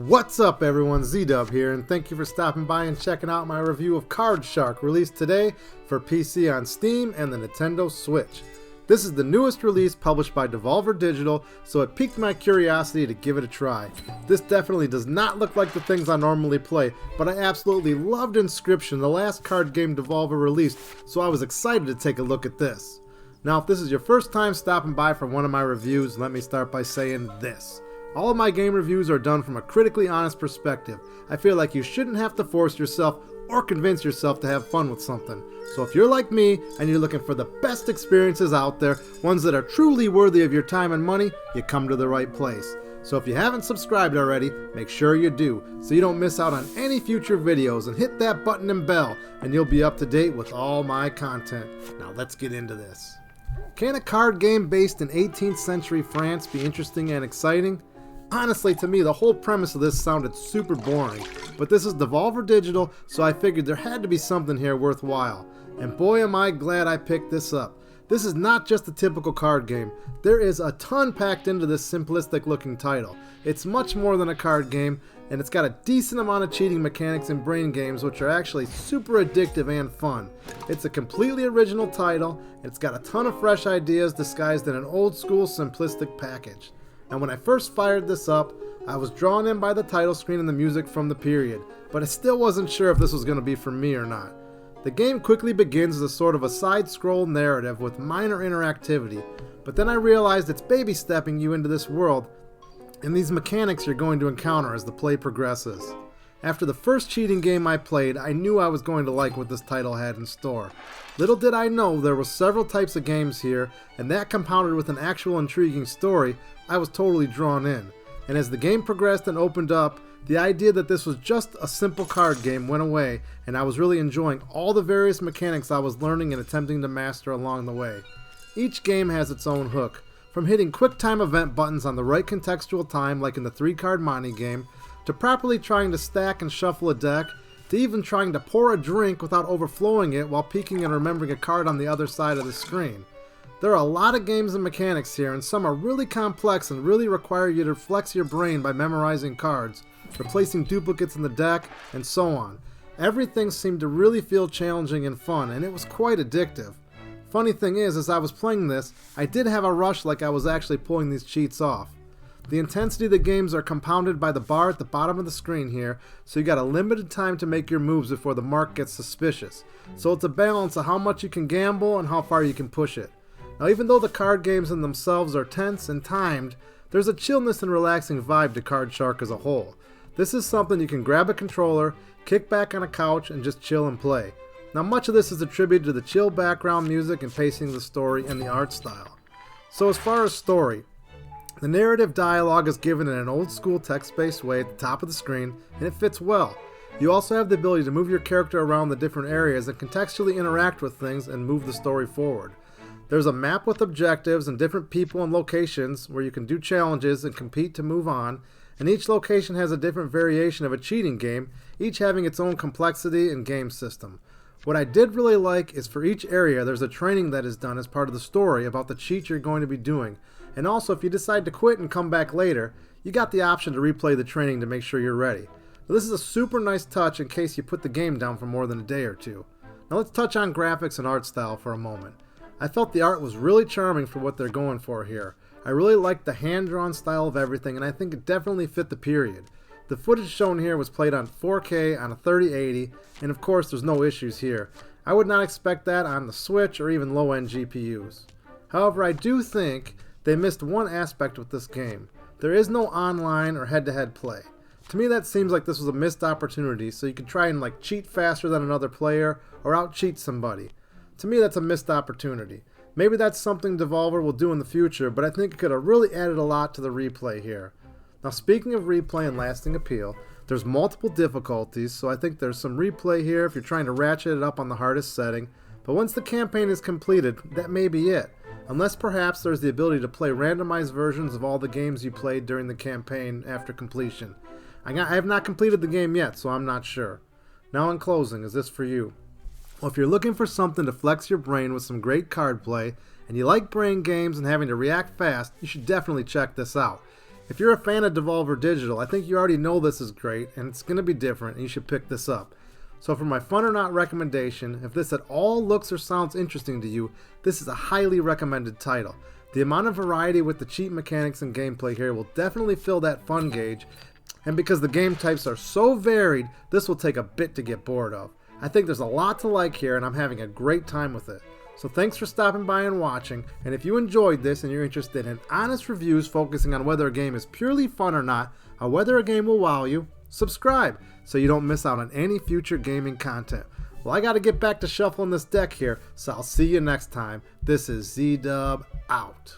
What's up everyone, Z-Dub here, and thank you for stopping by and checking out my review of Card Shark, released today for PC on Steam and the Nintendo Switch. This is the newest release published by Devolver Digital, so it piqued my curiosity to give it a try. This definitely does not look like the things I normally play, but I absolutely loved Inscription, the last card game Devolver released, so I was excited to take a look at this. Now, if this is your first time stopping by for one of my reviews, let me start by saying this. All of my game reviews are done from a critically honest perspective. I feel like you shouldn't have to force yourself or convince yourself to have fun with something. So if you're like me and you're looking for the best experiences out there, ones that are truly worthy of your time and money, you come to the right place. So if you haven't subscribed already, make sure you do, so you don't miss out on any future videos, and hit that button and bell, and you'll be up to date with all my content. Now let's get into this. Can a card game based in 18th century France be interesting and exciting? Honestly, to me, the whole premise of this sounded super boring, but this is Devolver Digital, so I figured there had to be something here worthwhile. And boy am I glad I picked this up. This is not just a typical card game. There is a ton packed into this simplistic looking title. It's much more than a card game, and it's got a decent amount of cheating mechanics and brain games, which are actually super addictive and fun. It's a completely original title, and it's got a ton of fresh ideas disguised in an old school simplistic package. And when I first fired this up, I was drawn in by the title screen and the music from the period, but I still wasn't sure if this was going to be for me or not. The game quickly begins as a sort of a side-scroll narrative with minor interactivity, but then I realized it's baby-stepping you into this world and these mechanics you're going to encounter as the play progresses. After the first cheating game I played, I knew I was going to like what this title had in store. Little did I know there were several types of games here, and that compounded with an actual intriguing story, I was totally drawn in. And as the game progressed and opened up, the idea that this was just a simple card game went away, and I was really enjoying all the various mechanics I was learning and attempting to master along the way. Each game has its own hook, from hitting quick time event buttons on the right contextual time like in the 3-card Monte game, to properly trying to stack and shuffle a deck, to even trying to pour a drink without overflowing it while peeking and remembering a card on the other side of the screen. There are a lot of games and mechanics here, and some are really complex and really require you to flex your brain by memorizing cards, replacing duplicates in the deck, and so on. Everything seemed to really feel challenging and fun, and it was quite addictive. Funny thing is, as I was playing this, I did have a rush like I was actually pulling these cheats off. The intensity of the games are compounded by the bar at the bottom of the screen here, so you got a limited time to make your moves before the mark gets suspicious. So it's a balance of how much you can gamble and how far you can push it. Now, even though the card games in themselves are tense and timed, there's a chillness and relaxing vibe to Card Shark as a whole. This is something you can grab a controller, kick back on a couch, and just chill and play. Now, much of this is attributed to the chill background music and pacing of the story and the art style. So as far as story, the narrative dialogue is given in an old school text-based way at the top of the screen, and it fits well. You also have the ability to move your character around the different areas and contextually interact with things and move the story forward. There's a map with objectives and different people and locations where you can do challenges and compete to move on, and each location has a different variation of a cheating game, each having its own complexity and game system. What I did really like is for each area there's a training that is done as part of the story about the cheat you're going to be doing, and also if you decide to quit and come back later, you got the option to replay the training to make sure you're ready. Now, this is a super nice touch in case you put the game down for more than a day or two. Now let's touch on graphics and art style for a moment. I felt the art was really charming for what they're going for here. I really liked the hand-drawn style of everything, and I think it definitely fit the period. The footage shown here was played on 4K on a 3080, and of course there's no issues here. I would not expect that on the Switch or even low-end GPUs. However, I do think they missed one aspect with this game. There is no online or head-to-head play. To me that seems like this was a missed opportunity, so you could try and cheat faster than another player or out-cheat somebody. To me that's a missed opportunity. Maybe that's something Devolver will do in the future, but I think it could have really added a lot to the replay here. Now, speaking of replay and lasting appeal, there's multiple difficulties, so I think there's some replay here if you're trying to ratchet it up on the hardest setting, but once the campaign is completed, that may be it, unless perhaps there's the ability to play randomized versions of all the games you played during the campaign after completion. I have not completed the game yet, so I'm not sure. Now in closing, is this for you? Well, if you're looking for something to flex your brain with some great card play, and you like brain games and having to react fast, you should definitely check this out. If you're a fan of Devolver Digital, I think you already know this is great, and it's going to be different, and you should pick this up. So for my fun or not recommendation, if this at all looks or sounds interesting to you, this is a highly recommended title. The amount of variety with the cheat mechanics and gameplay here will definitely fill that fun gauge, and because the game types are so varied, this will take a bit to get bored of. I think there's a lot to like here, and I'm having a great time with it. So thanks for stopping by and watching, and if you enjoyed this and you're interested in honest reviews focusing on whether a game is purely fun or not, or whether a game will wow you, subscribe so you don't miss out on any future gaming content. Well, I gotta get back to shuffling this deck here, so I'll see you next time. This is Z-Dub out.